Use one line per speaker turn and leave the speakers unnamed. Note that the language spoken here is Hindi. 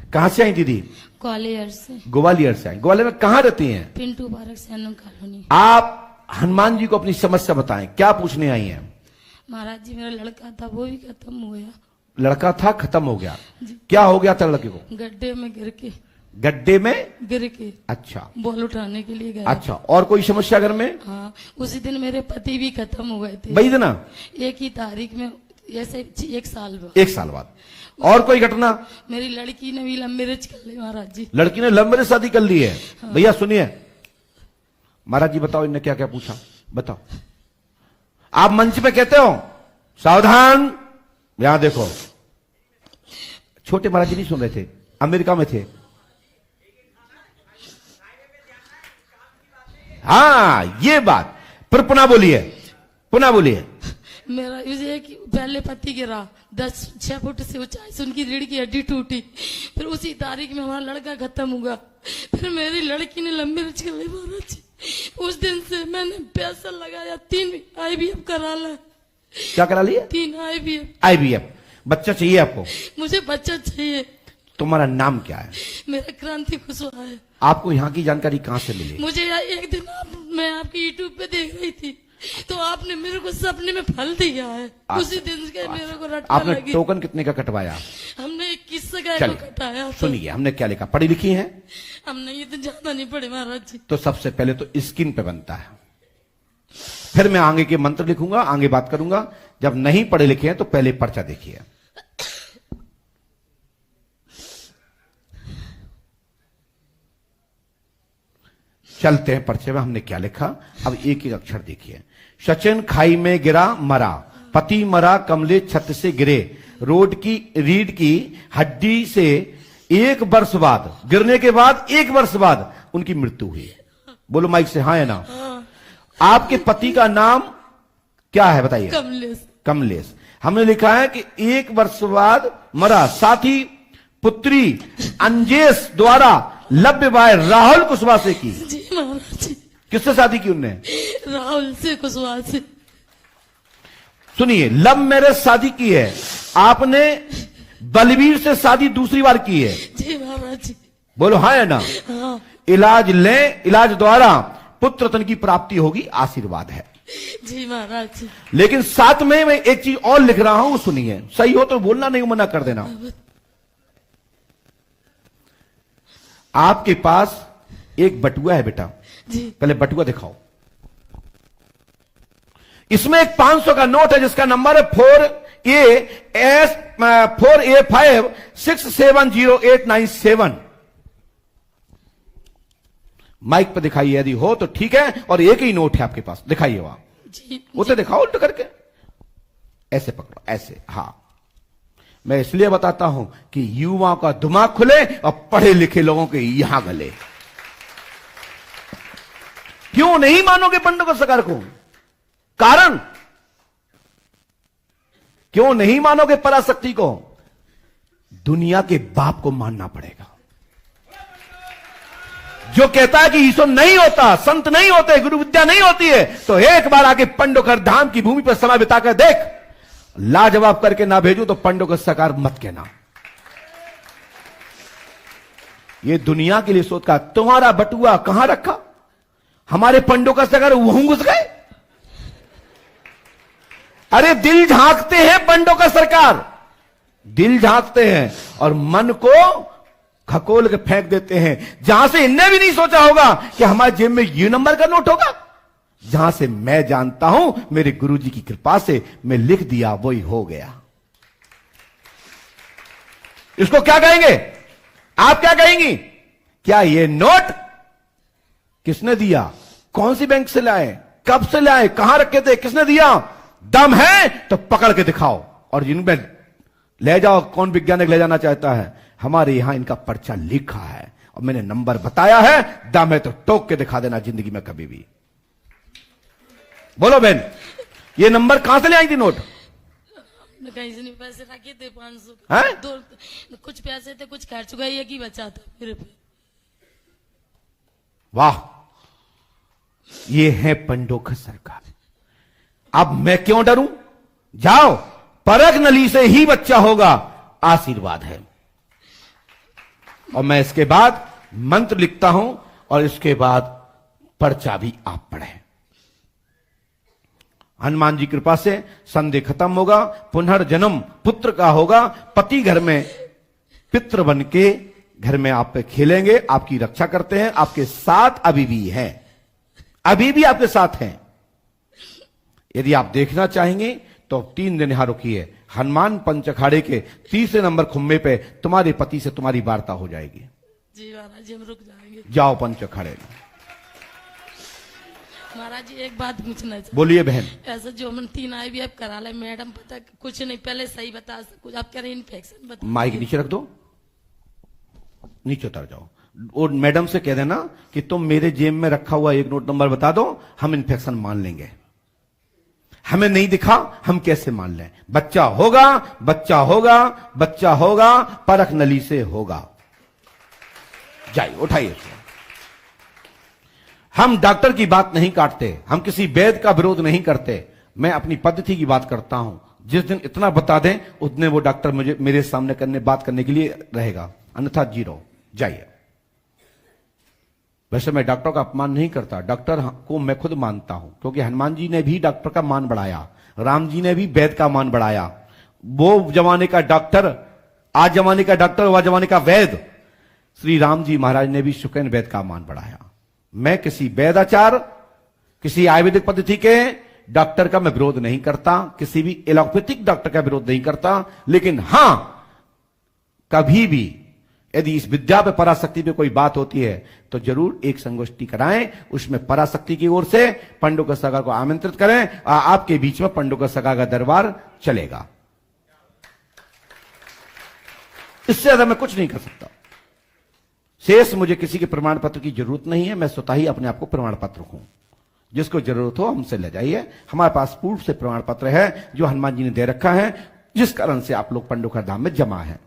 कहां से आई दीदी?
ग्वालियर से।
ग्वालियर से आई। ग्वालियर में कहां रहती हैं?
Pintu Park Sainam Colony.
आप हनुमान जी को अपनी समस्या बताएं, क्या पूछने आई हैं?
महाराज जी मेरा लड़का था वो भी खत्म हो गया।
लड़का था खत्म हो गया, क्या हो गया था लड़के को?
गड्ढे में गिर के।
गड्ढे में
गिर के?
अच्छा।
बॉल उठाने के लिए गए।
अच्छा, और कोई समस्या घर में?
हाँ, उसी दिन मेरे पति भी खत्म हो गए थे।
वही दिन
एक ही तारीख में, ऐसे 1 साल बाद।
1 साल बाद। और कोई घटना?
मेरी लड़की ने भी लव मैरिज कर ली महाराज जी।
लड़की ने लव मैरिज शादी कर ली है? हाँ। भैया सुनिए, महाराज जी बताओ इनने क्या क्या पूछा, बताओ। आप मंच पे कहते हो सावधान, यहां देखो। छोटे महाराज जी नहीं सुन रहे थे, अमेरिका में थे। हाँ ये बात, फिर पुनः बोलिए, पुनः बोलिए।
मेरा ये कि पहले पति गिरा 6 फुट से ऊंचाई से, उनकी रीढ़ की हड्डी टूटी। फिर उसी तारीख में हमारा लड़का खत्म हुआ। फिर मेरी लड़की ने लंबी मैरिज कर ली महाराज जी। उस दिन से मैंने पैसा लगाया, 3 IVF करा ला।
क्या करा लिया?
3 IVF।
IVF। बच्चा चाहिए आपको?
मुझे बच्चा चाहिए।
तुम्हारा नाम क्या है?
मेरा क्रांति कुशवाहा है।
आपको यहाँ की जानकारी कहाँ से मिली?
मुझे एक दिन मैं आपकी यूट्यूब पे देख रही थी, तो आपने मेरे को सपने में फल दिया है। उसी दिन से मेरे को रटने
आपने
लगी।
टोकन कितने का कटवाया?
हमने 21 का कटाया।
सुनिए हमने क्या लिखा, पढ़ी लिखी है?
हमने ये तो ज्यादा नहीं पढ़े महाराज जी।
तो सबसे पहले तो स्किन पे बनता है, फिर मैं आगे के मंत्र लिखूंगा, आगे बात करूंगा। जब नहीं पढ़े लिखे हैं तो पहले पर्चा देखिए। चलते हैं पर्चे में हमने क्या लिखा, अब एक एक अक्षर देखिए। सचिन खाई में गिरा मरा, पति मरा कमले छत से गिरे, रोड की रीढ़ की हड्डी से 1 वर्ष बाद, गिरने के बाद 1 वर्ष बाद उनकी मृत्यु हुई। बोलो माइक से हाँ है ना? आपके पति का नाम क्या है बताइए?
कमलेश।
कमलेश। हमने लिखा है कि 1 वर्ष बाद मरा, साथ ही पुत्री अंजेश द्वारा लव विवाह राहुल कुशवाहा से की।
जी महाराज जी।
किससे शादी की उनने?
राहुल से, कुशवाहा से।
सुनिए, लव मैरिज शादी की है आपने, बलवीर से शादी दूसरी बार की है।
जी महाराज जी।
बोलो हाँ है ना?
हाँ।
इलाज लें, इलाज द्वारा पुत्र रत्न की प्राप्ति होगी, आशीर्वाद है।
जी महाराज जी।
लेकिन साथ में मैं एक चीज और लिख रहा हूं, सुनिए। सही हो तो बोलना, नहीं मना कर देना। आपके पास एक बटुआ है बेटा
जी।
पहले बटुआ दिखाओ। इसमें एक 500 का नोट है जिसका नंबर है 4A5670897। माइक पे दिखाइए यदि हो तो ठीक है, और एक ही नोट है आपके पास, दिखाइए वहां
जी।
उसे दिखाओ उल्ट करके, ऐसे पकड़ो, ऐसे। हाँ, मैं इसलिए बताता हूं कि युवाओं का दिमाग खुले और पढ़े लिखे लोगों के यहां गले। क्यों नहीं मानोगे पंडों को सरकार को? कारण क्यों नहीं मानोगे पराशक्ति को? दुनिया के बाप को मानना पड़ेगा जो कहता है कि ईश्वर नहीं होता, संत नहीं होते, गुरु विद्या नहीं होती है। तो एक बार आके पंडोकर धाम की भूमि पर समय बिताकर देख, लाजवाब करके ना भेजू तो पंडों का सकार मत कहना। ये दुनिया के लिए सोच का। तुम्हारा बटुआ कहां रखा? हमारे पंडों का सकार वहां घुस गए। अरे दिल झांकते हैं पंडों का सरकार, दिल झांकते हैं और मन को खकोल के फेंक देते हैं। जहां से इनने भी नहीं सोचा होगा कि हमारे जेब में ये नंबर का नोट होगा, जहां से मैं जानता हूं मेरे गुरुजी की कृपा से मैं लिख दिया, वही हो गया। इसको क्या कहेंगे? आप क्या कहेंगी? क्या ये नोट किसने दिया? कौन सी बैंक से लाए? कब से लाए? कहां रखे थे? किसने दिया? दम है तो पकड़ के दिखाओ, और जिनमें ले जाओ। कौन वैज्ञानिक ले जाना चाहता है? हमारे यहां इनका पर्चा लिखा है और मैंने नंबर बताया है। दम है तो टोक के दिखा देना जिंदगी में कभी भी। बोलो बहन, ये नंबर कहां से ले आई थी नोट?
कहीं से नहीं, पैसे रखे थे 500
हैं?
कुछ पैसे थे, कुछ खर्च गया, एक ही बचा था मेरे पे।
वाह, ये है पंडों का सरकार। अब मैं क्यों डरूं? जाओ, परख नली से ही बच्चा होगा, आशीर्वाद है। और मैं इसके बाद मंत्र लिखता हूं और इसके बाद पर्चा भी आप पढ़ें। हनुमान जी कृपा से संदेह खत्म होगा, पुनर्जन्म पुत्र का होगा, पति घर में पितृ बन के घर में आप पे खेलेंगे, आपकी रक्षा करते हैं, आपके साथ अभी भी है, अभी भी आपके साथ हैं। यदि आप देखना चाहेंगे तो 3 दिन यहां रुकिए, हनुमान पंच अखाड़े के 3 नंबर खुम्बे पे तुम्हारे पति से तुम्हारी वार्ता हो जाएगी।
जी महाराज जी, हम रुक जाएंगे।
जाओ पंच अखाड़े में।
महाराज जी एक बात पूछना है।
बोलिए बहन।
ऐसा जो हम 3 IVF करा ले मैडम, पता कुछ नहीं, पहले सही बता कुछ, आप कह रहे इन्फेक्शन बता।
माइक नीचे रख दो, नीचे उतर जाओ और मैडम से कह देना कि तुम मेरे जेब में रखा हुआ 1 नोट नंबर बता दो, हम इन्फेक्शन मान लेंगे। हमें नहीं दिखा, हम कैसे मान लें? बच्चा होगा, बच्चा होगा, बच्चा होगा, परख नली से होगा। जाइए, उठाइए इसको। हम डॉक्टर की बात नहीं काटते, हम किसी वैद्य का विरोध नहीं करते, मैं अपनी पद्धति की बात करता हूं। जिस दिन इतना बता दें उस दिन वो डॉक्टर मुझे मेरे सामने बात करने के लिए रहेगा, अन्यथा 0। जाइए। वैसे मैं डॉक्टर का अपमान नहीं करता, डॉक्टर को मैं खुद मानता हूं, क्योंकि हनुमान जी ने भी डॉक्टर का मान बढ़ाया, राम जी ने भी वैद्य का मान बढ़ाया। वो जमाने का डॉक्टर, आज जमाने का डॉक्टर, वह जमाने का वैद्य, श्री राम जी महाराज ने भी शुक्र वैद्य का मान बढ़ाया। मैं किसी वैद्याचार, किसी आयुर्वेदिक पद्धति के डॉक्टर का मैं विरोध नहीं करता, किसी भी एलोपैथिक डॉक्टर का विरोध नहीं करता, लेकिन हां, कभी भी यदि इस विद्या पे पराशक्ति पे कोई बात होती है तो जरूर एक संगोष्ठी कराएं, उसमें पराशक्ति की ओर से पंडों सगा को आमंत्रित करें और आपके बीच में पंडों सगा का दरबार चलेगा। इससे ज्यादा मैं कुछ नहीं कर सकता। शेष मुझे किसी के प्रमाण पत्र की जरूरत नहीं है, मैं स्वतः ही अपने आप को प्रमाण पत्र हूं। जिसको जरूरत हो हमसे ले जाइए, हमारे पास पूर्व से प्रमाण पत्र है जो हनुमान जी ने दे रखा है, जिस कारण से आप लोग पंडोखर धाम में जमा है।